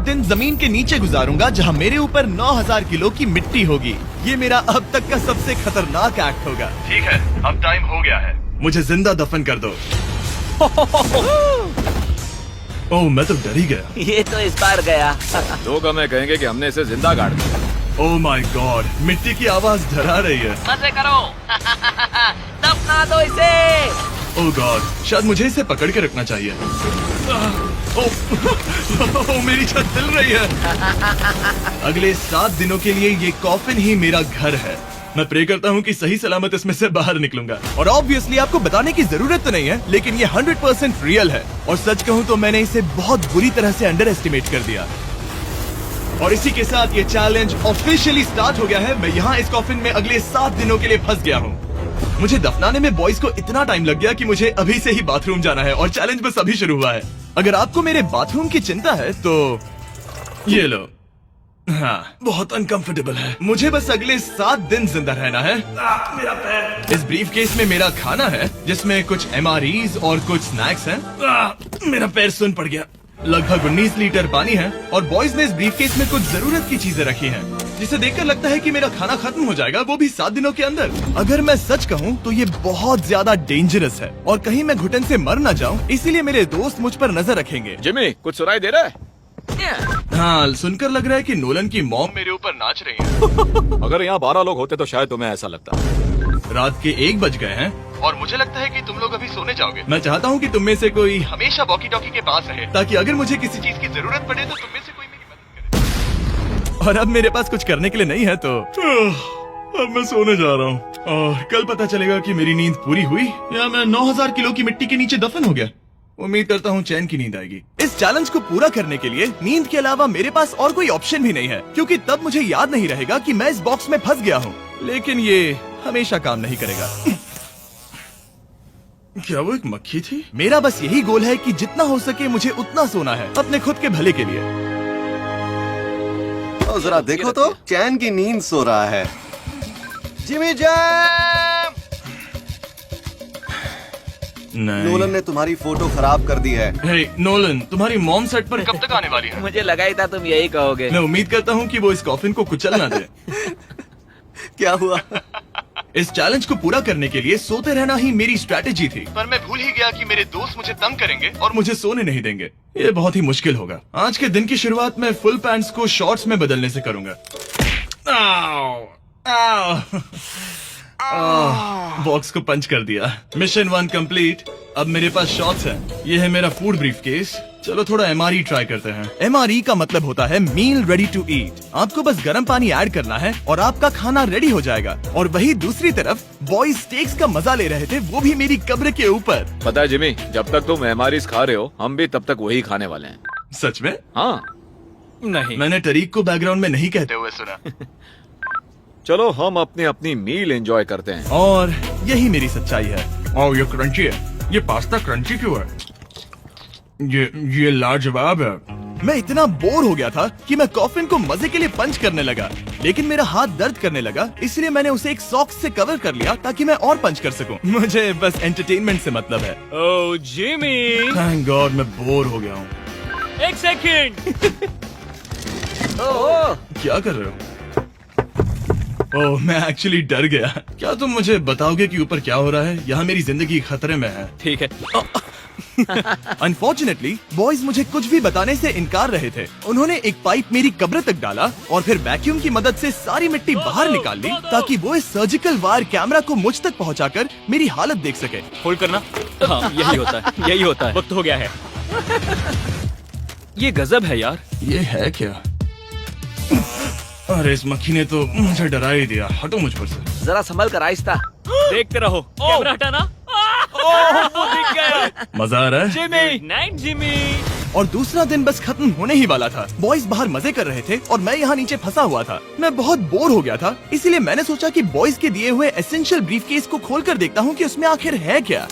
दिन जमीन के नीचे गुजारूंगा जहां मेरे ऊपर 9000 किलो की मिट्टी होगी। ये मेरा अब तक का सबसे खतरनाक एक्ट होगा। ठीक है, अब टाइम हो गया है, मुझे जिंदा दफन कर दो। ओह, मैं तो डर ही गया। ये तो इस बार गया। लोग हमें कहेंगे कि हमने इसे जिंदा गाड़ दिया। ओह माय गॉड, मिट्टी की आवाज डरा रही है। मजे करो। दफना दो इसे। ओह गॉड, शायद मुझे इसे पकड़ के रखना चाहिए। ओह, मेरी छत हिल रही है। अगले 7 दिनों के लिए ये कॉफिन ही मेरा घर है। मैं प्रे करता हूँ कि सही सलामत इसमें से बाहर निकलूंगा। और ऑब्वियसली आपको बताने की जरूरत तो नहीं है, लेकिन ये 100% रियल है। और सच कहूँ तो मैंने इसे बहुत बुरी तरह से अंडर एस्टिमेट कर दिया। और इसी के साथ ये चैलेंज ऑफिशियली स्टार्ट हो गया है। मैं यहाँ इस कॉफिन में अगले 7 दिनों के लिए फंस गया हूँ। मुझे दफनाने में बॉयज को इतना टाइम लग गया कि मुझे अभी से ही बाथरूम जाना है और चैलेंज बस अभी शुरू हुआ है। अगर आपको मेरे बाथरूम की चिंता है तो ये लो। हाँ, बहुत अनकंफर्टेबल है। मुझे बस अगले 7 दिन जिंदा रहना है। मेरा पैर। इस ब्रीफ केस में मेरा खाना है, जिसमें कुछ MREs और कुछ स्नैक्स हैं। मेरा पैर सुन पड़ गया। लगभग 19 लीटर पानी है और बॉयज ने इस ब्रीफ केस में कुछ जरूरत की चीजें रखी हैं, जिसे देखकर लगता है कि मेरा खाना खत्म हो जाएगा, वो भी 7 दिनों के अंदर। अगर मैं सच कहूँ तो ये बहुत ज्यादा डेंजरस है और कहीं मैं घुटन से मर न जाऊँ, इसीलिए मेरे दोस्त मुझ पर नजर रखेंगे। जिमी, कुछ सुनाई दे रहा है? हाँ, सुनकर लग रहा है कि नोलन की मॉम मेरे ऊपर नाच रही है। अगर यहाँ 12 लोग होते तो शायद तुम्हें ऐसा लगता। रात के 1 बज गए हैं और मुझे लगता है कि तुम लोग अभी सोने जाओगे। मैं चाहता हूँ कि तुम में से कोई हमेशा वॉकी टॉकी के पास रहे, ताकि अगर मुझे किसी चीज की जरूरत पड़े तो तुम में से कोई मेरी मदद करे। और अब मेरे पास कुछ करने के लिए नहीं है तो अब मैं सोने जा रहा हूँ और कल पता चलेगा कि मेरी नींद पूरी हुई या मैं 9000 किलो की मिट्टी के नीचे दफन हो गया। उम्मीद करता हूँ चैन की नींद आएगी। इस चैलेंज को पूरा करने के लिए नींद के अलावा मेरे पास और कोई ऑप्शन भी नहीं है, क्योंकि तब मुझे याद नहीं रहेगा कि मैं इस बॉक्स में फंस गया हूँ। लेकिन ये हमेशा काम नहीं करेगा। क्या वो एक मक्खी थी? मेरा बस यही गोल है कि जितना हो सके मुझे उतना सोना है, अपने खुद के भले के लिए। तो जरा देखो तो, चैन की नींद सो रहा है। Jimmy jam! नोलन ने तुम्हारी फोटो खराब कर दी है। हे नोलन, तुम्हारी मॉम सेट पर कब तक आने वाली है? मुझे लगा ही था तुम यही कहोगे। मैं उम्मीद करता हूँ कि वो इस कॉफिन को कुचल ना दे। क्या हुआ? इस चैलेंज को पूरा करने के लिए सोते रहना ही मेरी स्ट्रैटेजी थी, पर मैं भूल ही गया कि मेरे दोस्त मुझे तंग करेंगे और मुझे सोने नहीं देंगे। ये बहुत ही मुश्किल होगा। आज के दिन की शुरुआत मैं फुल पैंट्स को शॉर्ट्स में बदलने से करूंगा। बॉक्स को पंच कर दिया। Mission 1 complete. अब मेरे पास शॉर्ट्स हैं। ये है मेरा फूड ब्रीफ केस। चलो थोड़ा MRE ट्राई करते हैं। MRE का मतलब होता है मील रेडी टू ईट। आपको बस गर्म पानी ऐड करना है और आपका खाना रेडी हो जाएगा। और वही दूसरी तरफ बॉयज स्टेक्स का मजा ले रहे थे, वो भी मेरी कब्र के ऊपर। पता है जिमी, जब तक तुम MREs खा रहे हो, हम भी तब तक वही खाने वाले हैं। सच में? हाँ। नहीं, मैंने टरीक को बैकग्राउंड में नहीं कहते हुए सुना। चलो हम अपनी अपनी मील एंजॉय करते हैं। और यही मेरी सच्चाई है। ओह, ये क्रंची है। ये पास्ता क्रंची क्यों है? ये लाजवाब है। मैं इतना बोर हो गया था कि मैं कॉफिन को मजे के लिए पंच करने लगा, लेकिन मेरा हाथ दर्द करने लगा, इसलिए मैंने उसे एक सॉक्स से कवर कर लिया ताकि मैं और पंच कर सकूं। मुझे बस एंटरटेनमेंट से मतलब है। ओह जिमी, थैंक गॉड मैं बोर हो गया हूँ। 1 सेकंड। ओह, क्या कर रहे हो? ओह, मैं एक्चुअली डर गया। क्या तुम मुझे बताओगे कि ऊपर क्या हो रहा है? यहाँ मेरी जिंदगी खतरे में है। ठीक है। अनफॉर्चुनेटली बॉयज मुझे कुछ भी बताने से इनकार रहे थे। उन्होंने एक पाइप मेरी कब्र तक डाला और फिर वैक्यूम की मदद से सारी मिट्टी बाहर निकाल ली, ताकि वो इस सर्जिकल वायर कैमरा को मुझ तक पहुंचाकर मेरी हालत देख सके। होल्ड करना। हाँ, यही होता है, यही होता है। वक्त हो गया है। ये गजब है यार। ये है क्या? अरे इस मक्खी ने तो मुझे डरा ही दिया। हटो मुझ पर से। जरा संभल कर आहिस्ता। देखते रहो। कैमरा हटाना। वो दिख गया। मजा आ रहा है? Jimmy, night Jimmy. और दूसरा दिन बस खत्म होने ही वाला था। बॉयज बाहर मजे कर रहे थे और मैं यहाँ नीचे फंसा हुआ था। मैं बहुत बोर हो गया था, इसीलिए मैंने सोचा कि बॉयज के दिए हुए एसेंशियल ब्रीफकेस को खोलकर देखता हूँ कि उसमें आखिर है क्या।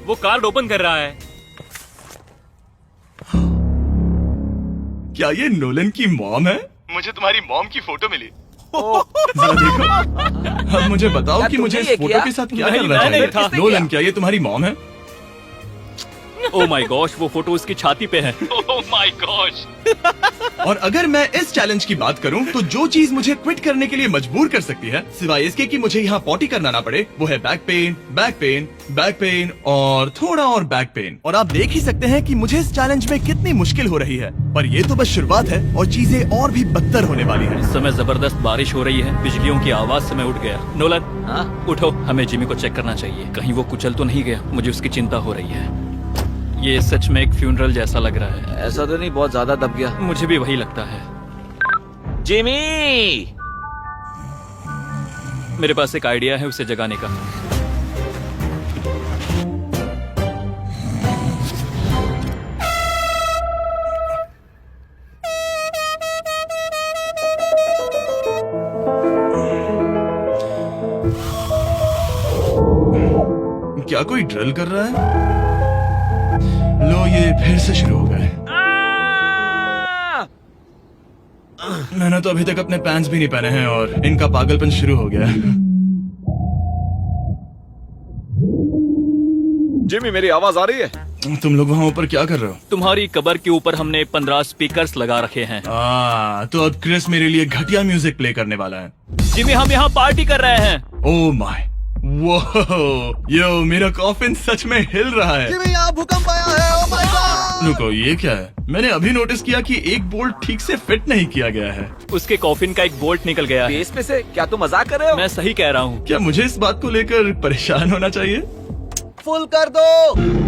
वो कार्ड ओपन कर रहा है। क्या ये नोलन की मॉम है? मुझे तुम्हारी मॉम की फोटो मिली। जरा देखो। अब मुझे बताओ क्या कि मुझे तुमने इस ये फोटो किया? के साथ क्या नहीं, करना नहीं चाहिए? था। नोलन, क्या ये तुम्हारी मॉम है? ओह माय गॉश, वो फोटो उसकी छाती पे है। Oh my gosh. और अगर मैं इस चैलेंज की बात करूं तो जो चीज मुझे क्विट करने के लिए मजबूर कर सकती है, सिवाय इसके कि मुझे यहाँ पॉटी करना ना पड़े, वो है back pain, back pain, back pain और थोड़ा और बैक पेन। और आप देख ही सकते हैं कि मुझे इस चैलेंज में कितनी मुश्किल हो रही है, पर ये तो बस शुरुआत है और चीजें और भी बदतर होने वाली है। इस समय जबरदस्त बारिश हो रही है, बिजलियों की आवाज से मैं उठ गया। नोलन, हाँ? उठो, हमें जिमी को चेक करना चाहिए, कहीं वो कुचल तो नहीं गया। मुझे उसकी चिंता हो रही है। ये सच में एक फ्यूनरल जैसा लग रहा है। ऐसा तो नहीं बहुत ज्यादा दब गया? मुझे भी वही लगता है। जिमी! मेरे पास एक आइडिया है उसे जगाने का। क्या कोई ड्रिल कर रहा है? लो, ये फिर से शुरू हो गए। मैंने तो अभी तक अपने पैंट्स भी नहीं पहने हैं और इनका पागलपन शुरू हो गया है। जिमी, मेरी आवाज आ रही है? तुम लोग वहाँ ऊपर क्या कर रहे हो? तुम्हारी कबर के ऊपर हमने 15 स्पीकर्स लगा रखे हैं। तो अब क्रिस मेरे लिए घटिया म्यूजिक प्ले करने वाला है। जिमी, हम यहाँ पार्टी कर रहे हैं। ओह माय, वो यो, मेरा कॉफिन सच में हिल रहा है। जिमी, यहाँ भूकंप आया है। Oh my God! रुको, ये क्या है? मैंने अभी नोटिस किया कि एक बोल्ट ठीक से फिट नहीं किया गया है। उसके कॉफिन का एक बोल्ट निकल गया है। बेस में से? क्या तुम मजाक कर रहे हो? मैं सही कह रहा हूँ। क्या मुझे इस बात को लेकर परेशान होना चाहिए? फुल कर दो।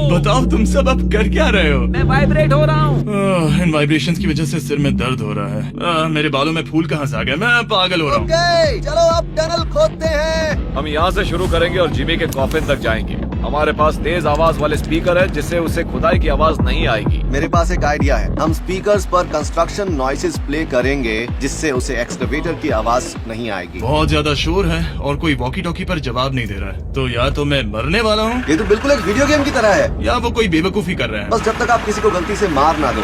बताओ तुम सब अब कर क्या रहे हो? मैं वाइब्रेट हो रहा हूँ। इन वाइब्रेशंस की वजह से सिर में दर्द हो रहा है। मेरे बालों में फूल कहाँ से आ गए? मैं पागल हो रहा हूँ। ओके, चलो अब टनल खोदते हैं। हम यहाँ से शुरू करेंगे और जिमी के कॉफिन तक जाएंगे। हमारे पास तेज आवाज वाले स्पीकर है जिससे उसे खुदाई की आवाज नहीं आएगी। मेरे पास एक आइडिया है। हम स्पीकर्स पर कंस्ट्रक्शन नॉइसेस प्ले करेंगे जिससे उसे एक्सकवेटर की आवाज नहीं आएगी। बहुत ज्यादा शोर है और कोई वॉकी टॉकी पर जवाब नहीं दे रहा है। तो या तो मैं मरने वाला हूँ ये तो बिल्कुल एक वीडियो गेम की तरह है। या वो कोई बेवकूफी कर रहे हैं। बस जब तक आप किसी को गलती से मार ना दो।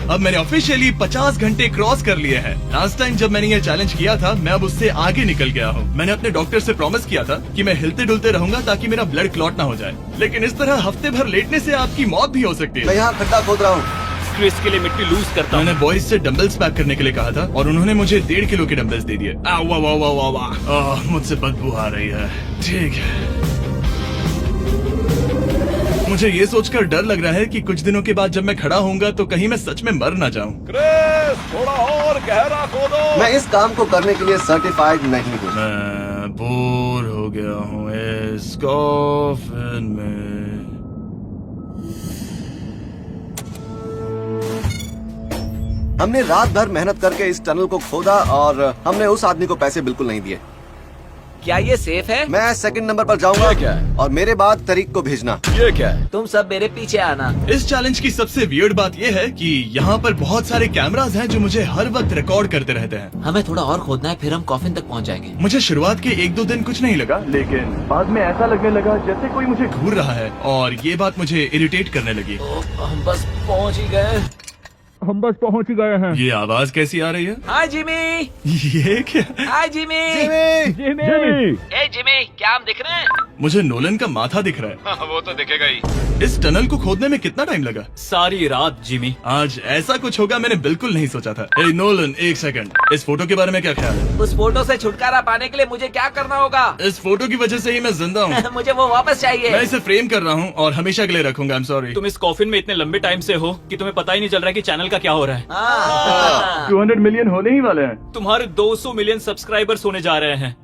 अब मैंने ऑफिशियली 50 घंटे क्रॉस कर लिए हैं। लास्ट टाइम जब मैंने ये चैलेंज किया था, मैं अब उससे आगे निकल गया हूँ। मैंने अपने डॉक्टर से प्रॉमिस किया था कि मैं हिलते डुलते रहूंगा ताकि मेरा ब्लड क्लॉट ना हो जाए, लेकिन इस तरह हफ्ते भर लेटने से आपकी मौत भी हो सकती मैं है। यहाँ खड्डा खोद रहा हूँ। क्रिस के लिए मिट्टी लूज करता हूँ। मैंने बॉयज से डंबल्स पैक करने के लिए कहा था और उन्होंने मुझे 1.5 किलो के डंबल्स दे दिए। वाह वाह वाह वाह वाह, मुझसे बदबू आ रही है। ठीक है, मुझे ये सोचकर डर लग रहा है कि कुछ दिनों के बाद जब मैं खड़ा होऊंगा तो कहीं मैं सच में मर ना जाऊं। क्रिस, थोड़ा और गहरा खोदो। मैं इस काम को करने के लिए सर्टिफाइड नहीं हूँ। मैं बोर हो गया हूँ इस कॉफिन में। हमने रात भर मेहनत करके इस टनल को खोदा और हमने उस आदमी को पैसे बिल्कुल नहीं दिए। क्या ये सेफ है? मैं सेकंड नंबर पर जाऊंगा ये क्या है? और मेरे बाद तरीक को भेजना। ये क्या है? तुम सब मेरे पीछे आना। इस चैलेंज की सबसे वियर्ड बात यह है कि यहाँ पर बहुत सारे कैमरास हैं जो मुझे हर वक्त रिकॉर्ड करते रहते हैं। हमें थोड़ा और खोदना है, फिर हम कॉफिन तक पहुँच जाएंगे। मुझे शुरुआत के 1-2 दिन कुछ नहीं लगा, लेकिन बाद में ऐसा लगने लगा जैसे कोई मुझे घूर रहा है और ये बात मुझे इरिटेट करने लगी। हम बस पहुँच ही गए। हम बस पहुँच गए हैं। ये आवाज कैसी आ रही है? हाय जिमी। ये क्या? हाय जिमी। ए जिमी, क्या हम दिख रहे हैं? मुझे नोलन का माथा दिख रहा हाँ, वो तो दिखेगा ही। है। इस टनल को खोदने में कितना टाइम लगा? सारी रात जिमी। आज ऐसा कुछ होगा मैंने बिल्कुल नहीं सोचा था। ए नोलन, एक सेकंड, इस फोटो के बारे में क्या ख्याल है? उस फोटो से छुटकारा पाने के लिए मुझे क्या करना होगा? इस फोटो की वजह से ही मैं जिंदा हूँ। मुझे वो वापस मैं चाहिए। इसे फ्रेम कर रहा हूँ और हमेशा के लिए रखूंगा। I am sorry. तुम इस कॉफिन में इतने लंबे टाइम से हो कि तुम्हें पता ही नहीं चल रहा है कि चैनल का क्या हो रहा है। हाँ। 200 मिलियन होने ही वाले हैं। तुम्हारे 200 मिलियन सब्सक्राइबर्स होने जा रहे हैं।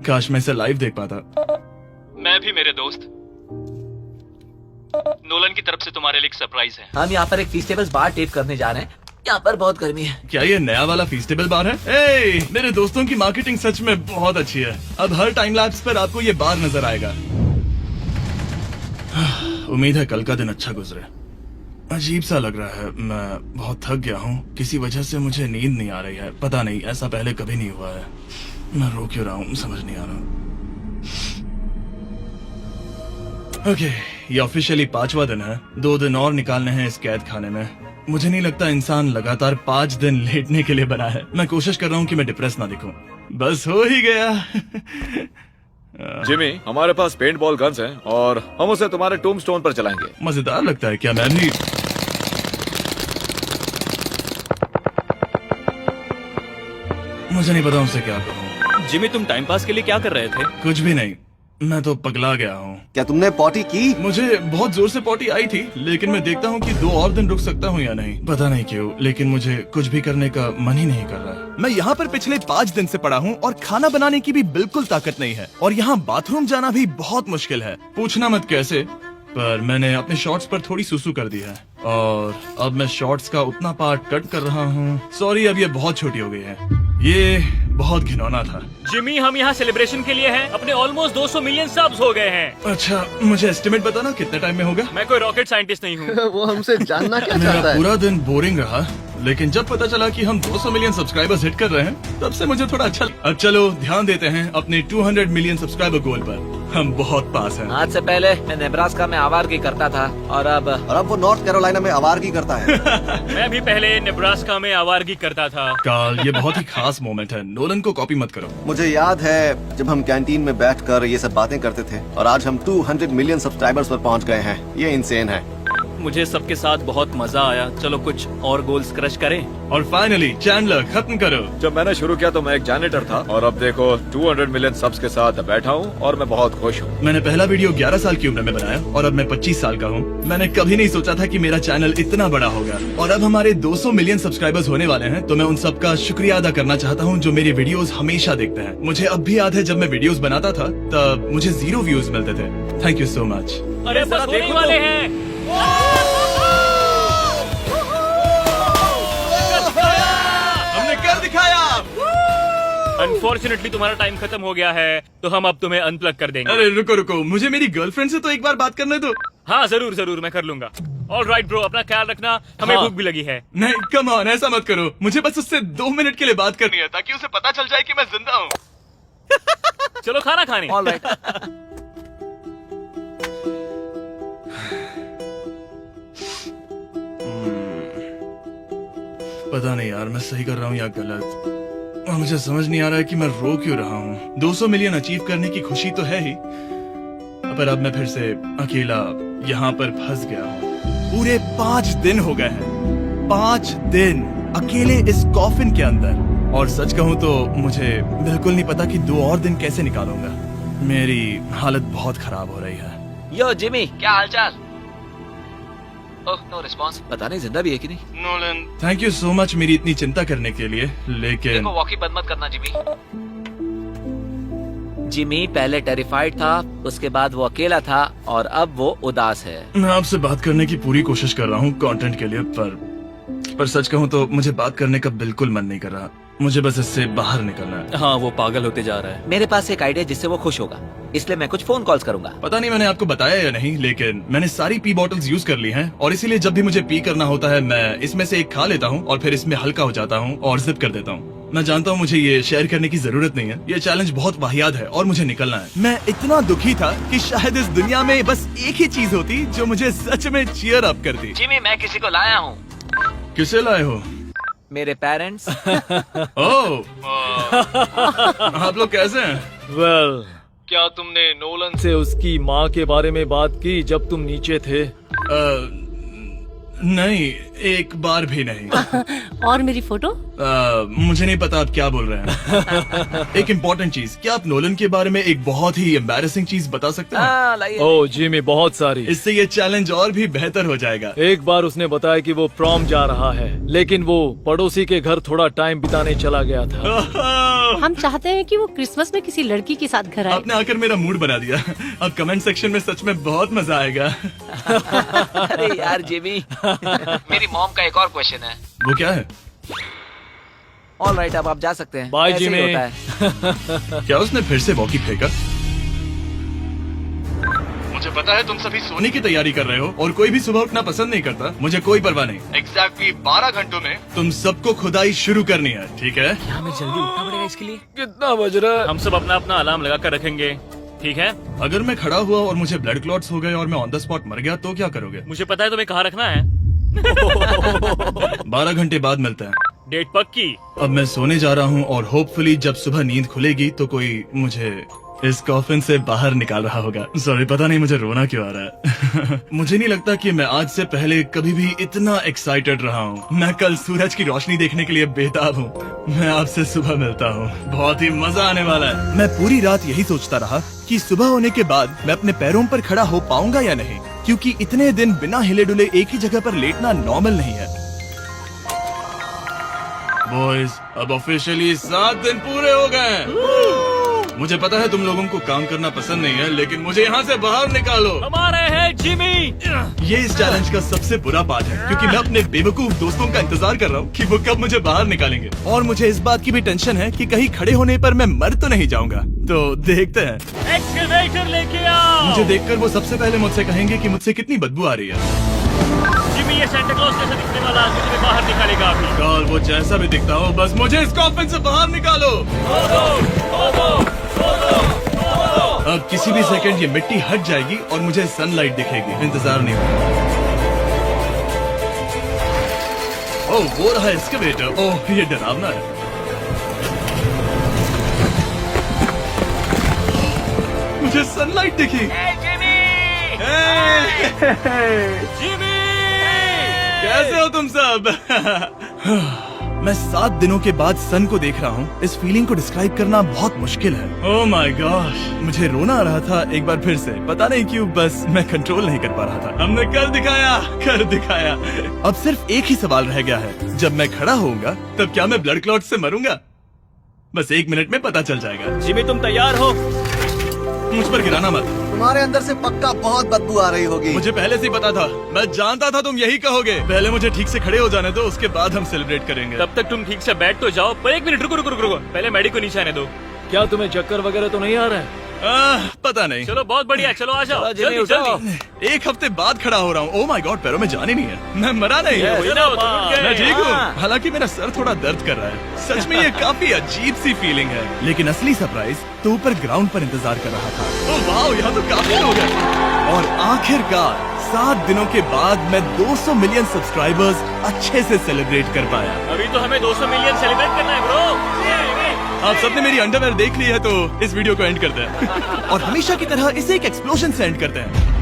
काश मैं इसे लाइव देख पाता। मैं भी मेरे दोस्त। नोलन की तरफ से तुम्हारे लिए एक सरप्राइज है। हम यहाँ पर एक फीस्टेबल बार टेप करने जा रहे हैं। यहाँ पर बहुत गर्मी है। क्या ये नया वाला फीस्टेबल बार है? ए, मेरे दोस्तों की मार्केटिंग सच में बहुत अच्छी है। अब हर टाइम लैप्स पर आपको ये बार नजर आएगा। उम्मीद है कल का दिन अच्छा गुजरे। अजीब सा लग रहा है, मैं बहुत थक गया हूँ। किसी वजह से मुझे नींद नहीं आ रही है। पता नहीं, ऐसा पहले कभी नहीं हुआ है। मैं रो क्यों रहा हूँ समझ नहीं आ रहा। ओके, ये ऑफिशियली 5वां दिन है। 2 दिन और निकालने हैं इस कैद खाने में। मुझे नहीं लगता इंसान लगातार 5 दिन लेटने के लिए बना है। मैं कोशिश कर रहा हूँ कि मैं डिप्रेस ना दिखूं। बस हो ही गया। जिमी, हमारे पास पेंट बॉल गन्स हैं और हम उसे तुम्हारे टूमस्टोन पर चलाएंगे। मजेदार लगता है क्या? मैं भी मुझे नहीं पता उनसे क्या कहूँ। जिमी, तुम टाइम पास के लिए क्या कर रहे थे? कुछ भी नहीं, मैं तो पगला गया हूँ। क्या तुमने पॉटी की? मुझे बहुत जोर से पॉटी आई थी, लेकिन मैं देखता हूँ कि 2 और दिन रुक सकता हूँ या नहीं, पता नहीं क्यों, लेकिन मुझे कुछ भी करने का मन ही नहीं कर रहा। मैं यहाँ पर पिछले 5 दिन से पड़ा हूँ और खाना बनाने की भी बिल्कुल ताकत नहीं है, और यहाँ बाथरूम जाना भी बहुत मुश्किल है। पूछना मत कैसे, पर मैंने अपने शॉर्ट्स पर थोड़ी सुसु कर दी है और अब मैं शॉर्ट्स का उतना पार्ट कट कर रहा हूँ। सॉरी, अब ये बहुत छोटी हो गई है। ये बहुत घिनौना था। जिमी, हम यहाँ सेलिब्रेशन के लिए हैं। अपने ऑलमोस्ट 200 मिलियन सब्स हो गए हैं। अच्छा, मुझे एस्टिमेट बताना कितने टाइम में होगा? मैं कोई रॉकेट साइंटिस्ट नहीं हूँ। वो हमसे जानना क्या मेरा चाहता है? पूरा दिन बोरिंग रहा, लेकिन जब पता चला कि हम 200 मिलियन सब्सक्राइबर्स हिट कर रहे हैं, तब से मुझे थोड़ा अच्छा। अब चलो ध्यान देते हैं अपने 200 मिलियन सब्सक्राइबर गोल पर। हम बहुत पास हैं। आज से पहले मैं नेब्रास्का में आवारगी करता था और अब वो नॉर्थ कैरोलिना में आवारगी करता है। मैं भी पहले नेब्रास्का में आवारगी करता था। काल, ये बहुत ही खास मोमेंट है, नोलन को कॉपी मत करो। मुझे याद है जब हम कैंटीन में बैठकर ये सब बातें करते थे, और आज हम 200 मिलियन सब्सक्राइबर्स पर पहुंच गए हैं। ये इंसेन है। मुझे सबके साथ बहुत मजा आया। चलो कुछ और गोल्स क्रश करें। और फाइनली चैंडलर, खत्म करो। जब मैंने शुरू किया तो मैं एक जैनिटर था और अब देखो 200 मिलियन सब्स के साथ बैठा हूँ और मैं बहुत खुश हूँ। मैंने पहला वीडियो 11 साल की उम्र में बनाया और अब मैं 25 साल का हूँ। मैंने कभी नहीं सोचा था कि मेरा चैनल इतना बड़ा होगा, और अब हमारे 200 मिलियन सब्सक्राइबर्स होने वाले हैं। तो मैं उन सबका शुक्रिया अदा करना चाहता हूँ जो मेरे वीडियोस हमेशा देखते हैं। मुझे अब भी याद है जब मैं वीडियोस बनाता था तब मुझे 0 व्यूज मिलते थे। Thank you so much. अरे जरा देखने वाले हैं। हमने कर दिखाया। अनफॉर्चुनेटली तुम्हारा टाइम खत्म हो गया है, तो हम अब तुम्हें अनप्लग कर देंगे। अरे रुको रुको, मुझे मेरी गर्लफ्रेंड से तो एक बार बात करने दो। हाँ जरूर जरूर, मैं कर लूंगा। ऑल राइट ब्रो, अपना ख्याल रखना, हमें भूख भी लगी है। नहीं, कम ऑन, ऐसा मत करो। मुझे बस उससे 2 मिनट के लिए बात करनी है ताकि उसे पता चल जाए कि मैं जिंदा हूँ। चलो खाना खाने। All right. पता नहीं यार, मैं सही कर रहा हूँ या गलत, और मुझे समझ नहीं आ रहा है कि मैं रो क्यों रहा हूँ। 200 मिलियन अचीव करने की खुशी तो है ही, पर अब मैं फिर से अकेला यहाँ पर फंस गया हूँ। पूरे 5 दिन हो गए हैं, 5 दिन अकेले इस कॉफिन के अंदर, और सच कहूँ तो मुझे बिल्कुल नहीं पता कि 2 और दिन कैसे निकालूंगा। मेरी हालत बहुत खराब हो रही है। यो जिमी, क्या हालचाल? ओह, नो रिस्पॉन्स। पता नहीं जिंदा भी है कि नहीं। Nolan, thank you so much मेरी इतनी चिंता करने के लिए, लेकिन देखो, वॉकी बंद मत करना जिमी। जिमी पहले टेरिफाइड था, उसके बाद वो अकेला था और अब वो उदास है। मैं आपसे बात करने की पूरी कोशिश कर रहा हूँ कंटेंट के लिए, पर सच कहूँ तो मुझे बात करने का बिल्कुल मन नहीं कर रहा। मुझे बस इससे बाहर निकलना है। हाँ, वो पागल होते जा रहा है। मेरे पास एक आइडिया जिससे वो खुश होगा, इसलिए मैं कुछ फोन कॉल्स करूंगा। पता नहीं मैंने आपको बताया या नहीं, लेकिन मैंने सारी पी बॉटल्स यूज कर ली हैं, और इसीलिए जब भी मुझे पी करना होता है मैं इसमें से एक खा लेता हूँ और फिर इसमें हल्का हो जाता हूँ और जिप कर देता हूँ। मैं जानता हूँ मुझे ये शेयर करने की जरूरत नहीं है, ये चैलेंज बहुत वाहियात है और मुझे निकलना है। मैं इतना दुखी था कि शायद इस दुनिया में बस एक ही चीज होती जो मुझे सच में चीयर अप करती। जिमी, मैं किसी को लाया हूँ। किसे लाए हो? मेरे पेरेंट्स। ओह, आप लोग कैसे हैं? वेल, क्या तुमने नोलन से उसकी माँ के बारे में बात की जब तुम नीचे थे? नहीं, एक बार भी नहीं। और मेरी फोटो? मुझे नहीं पता आप क्या बोल रहे हैं। एक इम्पोर्टेंट चीज, क्या आप नोलन के बारे में एक बहुत ही एम्बैरेसिंग चीज बता सकते हैं? हाँ, लाइए। ओह जिमी, बहुत सारी। इससे ये चैलेंज और भी बेहतर हो जाएगा। एक बार उसने बताया कि वो प्रॉम जा रहा है, लेकिन वो पड़ोसी के घर थोड़ा टाइम बिताने चला गया था। हम चाहते हैं कि वो क्रिसमस में किसी लड़की के साथ घर आए। आपने आकर मेरा मूड बना दिया। अब कमेंट सेक्शन में सच में बहुत मजा आएगा। अरे यार जिमी, मेरी मॉम का एक और क्वेश्चन है। वो क्या है? ऑल राइट, अब आप जा सकते हैं। बाय ऐसे ही जिमी। होता है। क्या उसने फिर से वॉकी फेंका? मुझे पता है तुम सभी सोने की तैयारी कर रहे हो और कोई भी सुबह उठना पसंद नहीं करता। मुझे कोई परवाह नहीं। एग्जैक्टली 12 घंटों में तुम सबको खुदाई शुरू करनी है, ठीक है? क्या हमें जल्दी उठना पड़ेगा इसके लिए? कितना बज रहा है? हम सब अपना अपना अलार्म लगा कर रखेंगे, ठीक है? अगर मैं खड़ा हुआ और मुझे ब्लड क्लॉट्स हो गए और मैं ऑन द स्पॉट मर गया तो क्या करोगे? मुझे पता है तुम्हें कहाँ रखना है। 12 घंटे बाद मिलता है। डेट पक्की। अब मैं सोने जा रहा हूँ और होपफुली जब सुबह नींद खुलेगी तो कोई मुझे इस कॉफिन से बाहर निकाल रहा होगा। सॉरी, पता नहीं मुझे रोना क्यों आ रहा है। मुझे नहीं लगता कि मैं आज से पहले कभी भी इतना एक्साइटेड रहा हूँ। मैं कल सूरज की रोशनी देखने के लिए बेताब हूँ। मैं आपसे सुबह मिलता हूँ, बहुत ही मजा आने वाला है। मैं पूरी रात यही सोचता रहा कि सुबह होने के बाद मैं अपने पैरों पर खड़ा हो पाऊंगा या नहीं, क्योंकि इतने दिन बिना हिले डुले एक ही जगह पर लेटना नॉर्मल नहीं है। बॉयज, अब ऑफिशियली 7 दिन पूरे हो गए हैं। मुझे पता है तुम लोगों को काम करना पसंद नहीं है, लेकिन मुझे यहाँ से बाहर निकालो। हमारे हैं जिमी। ये इस चैलेंज का सबसे बुरा पार्ट है, क्योंकि मैं अपने बेवकूफ दोस्तों का इंतजार कर रहा हूँ कि वो कब मुझे बाहर निकालेंगे। और मुझे इस बात की भी टेंशन है कि कहीं खड़े होने पर मैं मर तो नहीं जाऊंगा। तो देखते हैं। एक्सकवेटर लेके आओ। मुझे देखकर वो सबसे पहले मुझसे कहेंगे कि मुझसे कितनी बदबू आ रही है। जिमी, ये सेंटा क्लॉज जैसा दिखने वाला आदमी तुम्हें बाहर निकालेगा अभी। काल, वो जैसा भी दिखता हो, बस मुझे इस कॉफिन से बाहर निकालो। अब किसी भी सेकंड ये मिट्टी हट जाएगी और मुझे सनलाइट दिखेगी। इंतजार नहीं होगा। ओह, वो रहा एक्सकवेटर। ओह, ये डरावना है। मुझे सनलाइट दिखी। जिमी, कैसे हो तुम सब? मैं 7 दिनों के बाद सन को देख रहा हूँ। इस फीलिंग को डिस्क्राइब करना बहुत मुश्किल है। ओह माय गॉश, मुझे रोना आ रहा था एक बार फिर से। पता नहीं क्यों, बस मैं कंट्रोल नहीं कर पा रहा था। हमने कर दिखाया। अब सिर्फ एक ही सवाल रह गया है। जब मैं खड़ा होऊंगा तब क्या मैं ब्लड क्लॉट से मरूंगा? बस 1 मिनट में पता चल जाएगा। जिमी, तुम तैयार हो? मुझ पर गिराना मत। तुम्हारे अंदर से पक्का बहुत बदबू आ रही होगी। मुझे पहले से ही पता था। मैं जानता था तुम यही कहोगे। पहले मुझे ठीक से खड़े हो जाने दो, उसके बाद हम सेलिब्रेट करेंगे। तब तक तुम ठीक से बैठ तो जाओ। पर 1 मिनट रुको। पहले मैडी को नीचे आने दो। क्या तुम्हें चक्कर वगैरह तो नहीं आ रहा है? पता नहीं। चलो, बहुत बढ़िया। चलो आ जाओ, जल्दी। 1 हफ्ते बाद खड़ा हो रहा हूँ। ओह माय गॉड, पैरों में जान ही नहीं है। मैं मरा नहीं। मैं ठीक हूँ, हालांकि मेरा सर थोड़ा दर्द कर रहा है। सच में ये काफी अजीब सी फीलिंग है। लेकिन असली सरप्राइज तो ऊपर ग्राउंड पर इंतजार कर रहा था। ओह वाह, यहाँ तो काफी लोग हैं। और आखिरकार 7 दिनों के बाद मैं 200 मिलियन सब्सक्राइबर्स अच्छे से सेलिब्रेट कर पाया। अभी तो हमें 200 मिलियन सेलिब्रेट करना है ब्रो। आप सबने मेरी अंडरवेयर देख ली है, तो इस वीडियो को एंड करते हैं। और हमेशा की तरह इसे एक एक्सप्लोजन से एंड करते हैं।